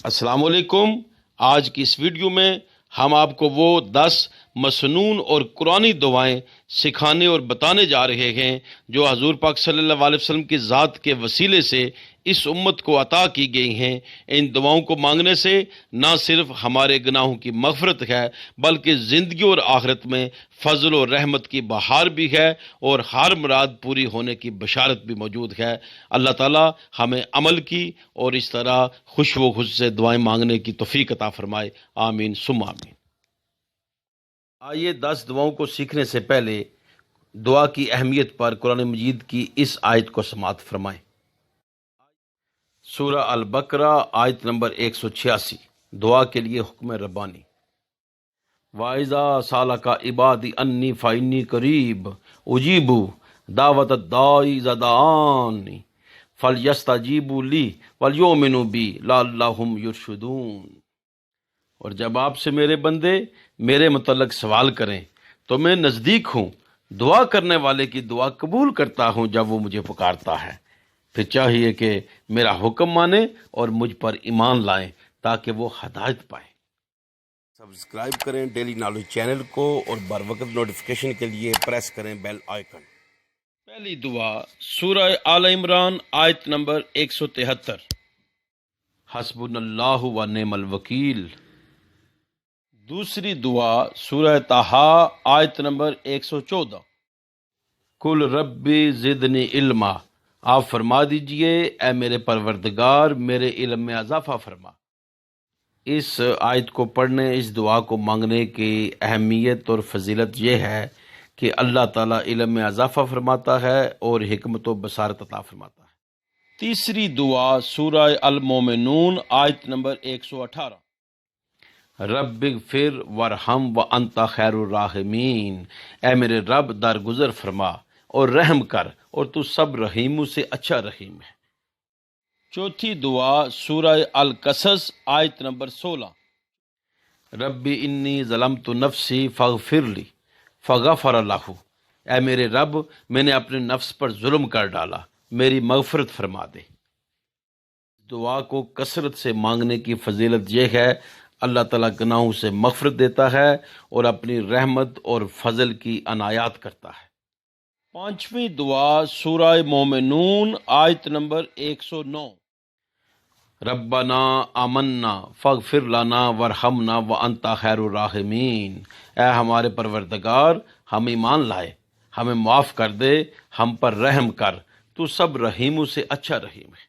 السلام علیکم۔ آج کی اس ویڈیو میں ہم آپ کو وہ 10 مسنون اور قرآنی دعائیں سکھانے اور بتانے جا رہے ہیں جو حضور پاک صلی اللہ علیہ وسلم کی ذات کے وسیلے سے اس امت کو عطا کی گئی ہیں۔ ان دعاؤں کو مانگنے سے نہ صرف ہمارے گناہوں کی مغفرت ہے بلکہ زندگی اور آخرت میں فضل و رحمت کی بہار بھی ہے اور ہر مراد پوری ہونے کی بشارت بھی موجود ہے۔ اللہ تعالی ہمیں عمل کی اور اس طرح خوش و خش سے دعائیں مانگنے کی توفیق عطا فرمائے، آمین ثم آمین۔ آئیے 10 دعاؤں کو سیکھنے سے پہلے دعا کی اہمیت پر قرآن مجید کی اس آیت کو سماعت فرمائیں۔ سورہ البقرہ آیت نمبر 186، دعا کے لیے حکم ربانی۔ وَإِذَا سَأَلَكَ عِبَادِي أَنِّي فَإِنِّي قَرِيبٌ أُجِيبُ دَعْوَةَ الدَّاعِ إِذَا دَعَانِ فَلْيَسْتَجِیبُوا لِی وَلْیُؤْمِنُوا بِی لَعَلَّهُمْ یرشدون۔ اور جب آپ سے میرے بندے میرے متعلق سوال کریں تو میں نزدیک ہوں، دعا کرنے والے کی دعا قبول کرتا ہوں جب وہ مجھے پکارتا ہے۔ پھر چاہیے کہ میرا حکم مانے اور مجھ پر ایمان لائیں تاکہ وہ ہدایت پائیں۔ سبسکرائب کریں ڈیلی نالج چینل کو اور بر وقت نوٹیفیکیشن کے لیے پریس کریں بیل آئیکن۔ پہلی دعا سورہ آل عمران آیت نمبر 173، حسبنا اللہ و نعم الوکیل۔ دوسری دعا سورہ طٰہٰ آیت نمبر 114، قل ربی زدنی علما۔ آپ فرما دیجئے اے میرے پروردگار میرے علم میں اضافہ فرما۔ اس آیت کو پڑھنے، اس دعا کو مانگنے کی اہمیت اور فضیلت یہ ہے کہ اللہ تعالیٰ علم میں اضافہ فرماتا ہے اور حکمت و بصارت عطا فرماتا ہے۔ تیسری دعا سورہ المومنون آیت نمبر 118، رب اغفر وارحم وانت خیر الراحمین۔ اے میرے رب درگزر فرما اور رحم کر اور تو سب رحیموں سے اچھا رحیم ہے۔ چوتھی دعا سورہ القصص آیت نمبر 16، رب انی ظلمت نفسی فاغفر لی فغفر لہ۔ اے میرے رب میں نے اپنے نفس پر ظلم کر ڈالا، میری مغفرت فرما دے۔ دعا کو کثرت سے مانگنے کی فضیلت یہ ہے، اللہ تعالیٰ گناہوں سے مغفرت دیتا ہے اور اپنی رحمت اور فضل کی عنایات کرتا ہے۔ پانچویں دعا سورہ مومنون آیت نمبر 109، ربنا آمنا فاغفر لنا وارحمنا وانت خیر الراحمین۔ اے ہمارے پروردگار ہم ایمان لائے، ہمیں معاف کر دے، ہم پر رحم کر، تو سب رحیموں سے اچھا رحیم ہے۔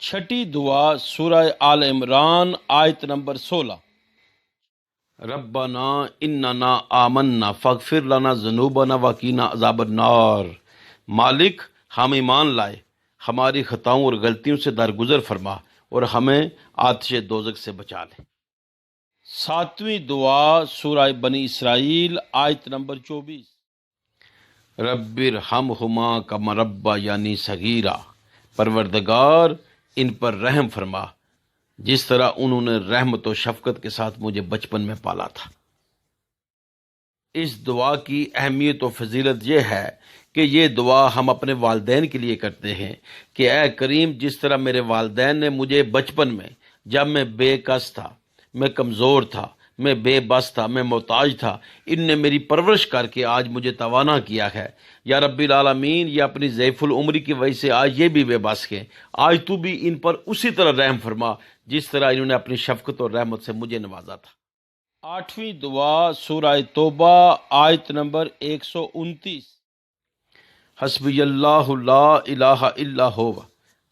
چھٹی دعا سورہ آل عمران آیت نمبر 16، ربنا اننا آمنا فاغفر لنا ذنوبنا وقنا عذاب النار۔ مالک ہم ایمان لائے، ہماری خطاؤں اور غلطیوں سے درگزر فرما اور ہمیں آتش دوزخ سے بچا لے۔ ساتویں دعا سورہ بنی اسرائیل آیت نمبر 24، رب ارحمہما کما ربیانی صغیرا۔ پروردگار ان پر رحم فرما جس طرح انہوں نے رحمت و شفقت کے ساتھ مجھے بچپن میں پالا تھا۔ اس دعا کی اہمیت و فضیلت یہ ہے کہ یہ دعا ہم اپنے والدین کے لیے کرتے ہیں کہ اے کریم، جس طرح میرے والدین نے مجھے بچپن میں جب میں بے کس تھا، میں کمزور تھا، میں بے بس تھا، میں محتاج تھا، ان نے میری پرورش کر کے آج مجھے توانا کیا ہے۔ یا رب العالمین، یہ اپنی ضعیف العمری کی وجہ سے آج یہ بھی بے بس ہیں، آج تو بھی ان پر اسی طرح رحم فرما جس طرح انہوں نے اپنی شفقت اور رحمت سے مجھے نوازا تھا۔ آٹھویں دعا سورہ توبہ آیت نمبر 129، حسبی اللہ لا الہ الا ہو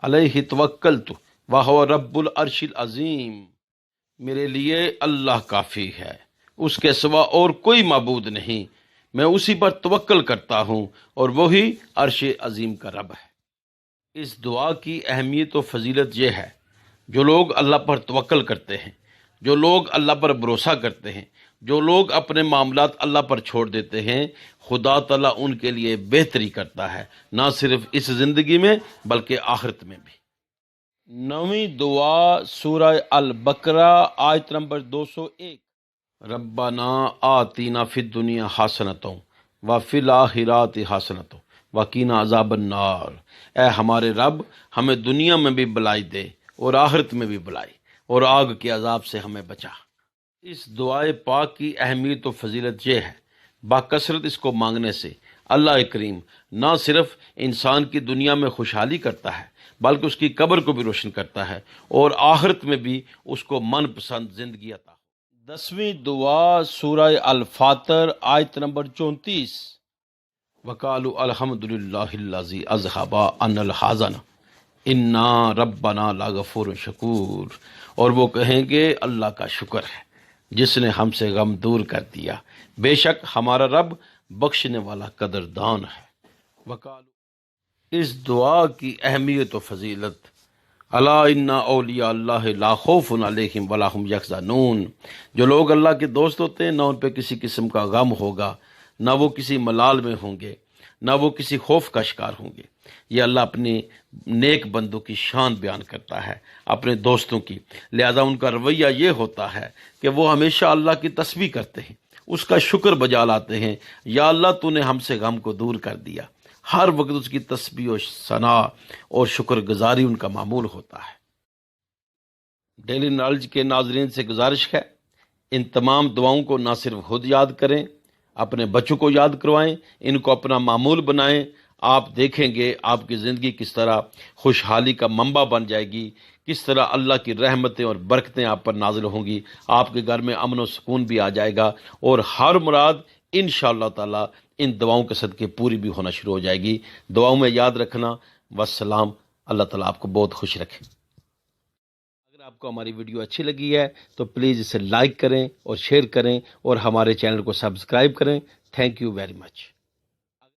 علیہ توکلت وہو رب العرش العظیم۔ میرے لیے اللہ کافی ہے، اس کے سوا اور کوئی معبود نہیں، میں اسی پر توکل کرتا ہوں اور وہی عرش عظیم کا رب ہے۔ اس دعا کی اہمیت و فضیلت یہ ہے، جو لوگ اللہ پر توکل کرتے ہیں، جو لوگ اللہ پر بھروسہ کرتے ہیں، جو لوگ اپنے معاملات اللہ پر چھوڑ دیتے ہیں، خدا تعالیٰ ان کے لیے بہتری کرتا ہے، نہ صرف اس زندگی میں بلکہ آخرت میں بھی۔ نویں دعا سورہ البقرہ آیت نمبر 201، ربنا آتینا فی الدنیا حسنۃ وفی الآخرۃ حسنۃ وقنا عذاب النار۔ اے ہمارے رب، ہمیں دنیا میں بھی بلائی دے اور آخرت میں بھی بلائی، اور آگ کے عذاب سے ہمیں بچا۔ اس دعائے پاک کی اہمیت و فضیلت یہ ہے، باکثرت اس کو مانگنے سے اللہ کریم نہ صرف انسان کی دنیا میں خوشحالی کرتا ہے بلکہ اس کی قبر کو بھی روشن کرتا ہے اور آخرت میں بھی اس کو من پسند زندگی عطا۔ 10ویں دعا سورہ الفاتر آیت نمبر 34۔ وقالوا الحمد للہ الذی اذھب عنا الحزن انا ربنا لغفور شکور، اور وہ کہیں گے اللہ کا شکر ہے جس نے ہم سے غم دور کر دیا، بے شک ہمارا رب بخشنے والا قدردان ہے۔ وقالوا، اس دعا کی اہمیت و فضیلت، الا ان اولیاء اللہ لا خوف علیہم ولا هم یحزنون، جو لوگ اللہ کے دوست ہوتے ہیں نہ ان پہ کسی قسم کا غم ہوگا، نہ وہ کسی ملال میں ہوں گے، نہ وہ کسی خوف کا شکار ہوں گے۔ یہ اللہ اپنے نیک بندوں کی شان بیان کرتا ہے، اپنے دوستوں کی، لہذا ان کا رویہ یہ ہوتا ہے کہ وہ ہمیشہ اللہ کی تسبیح کرتے ہیں، اس کا شکر بجا لاتے ہیں، یا اللہ تو نے ہم سے غم کو دور کر دیا، ہر وقت اس کی تسبیح و ثنا اور شکر گزاری ان کا معمول ہوتا ہے۔ ڈیلی نالج کے ناظرین سے گزارش ہے، ان تمام دعاؤں کو نہ صرف خود یاد کریں، اپنے بچوں کو یاد کروائیں، ان کو اپنا معمول بنائیں۔ آپ دیکھیں گے آپ کی زندگی کس طرح خوشحالی کا منبع بن جائے گی، کس طرح اللہ کی رحمتیں اور برکتیں آپ پر نازل ہوں گی، آپ کے گھر میں امن و سکون بھی آ جائے گا، اور ہر مراد انشاءاللہ تعالی ان دعاؤں کے صدقے پوری بھی ہونا شروع ہو جائے گی۔ دعاؤں میں یاد رکھنا۔ والسلام۔ اللہ تعالیٰ آپ کو بہت خوش رکھے۔ اگر آپ کو ہماری ویڈیو اچھی لگی ہے تو پلیز اسے لائک کریں اور شیئر کریں اور ہمارے چینل کو سبسکرائب کریں۔ Thank you very much.